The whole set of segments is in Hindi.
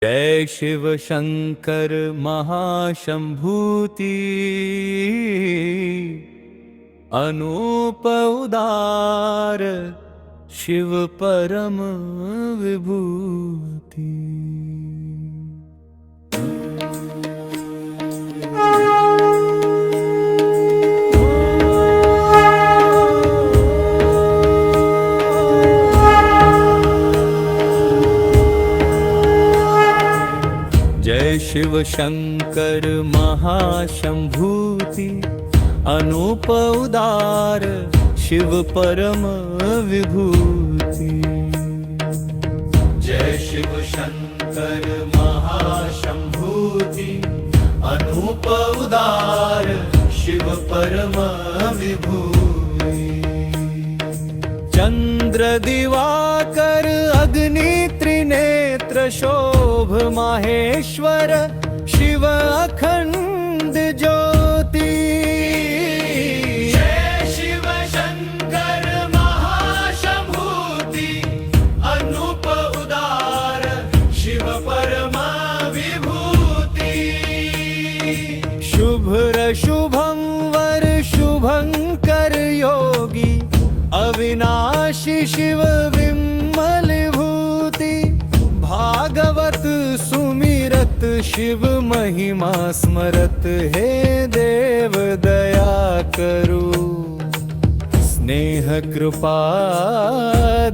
जय शिव शंकर महाशंभूति अनूप उदार शिव परम विभूति। जय शिव शंकर महाशंभूति अनूप उदार शिव परम विभूति। जय शिव शंकर महाशंभूति अनूप उदार शिव परम विभूति। चंद्र दिवाकर अग्नि त्रिनेत्र शोभ माहेश्वर शिव अखंड ज्योति। जय शिव शंकर महाशंभूति अनूप उदार शिव परम विभूति। शुभ्र शुभंवर शुभंकर योगी अविनाशी शिव विमल भूति। भागवत सुमिरत शिव महिमा स्मरत हे देव दया करो। स्नेह कृपा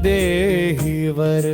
देहि वर।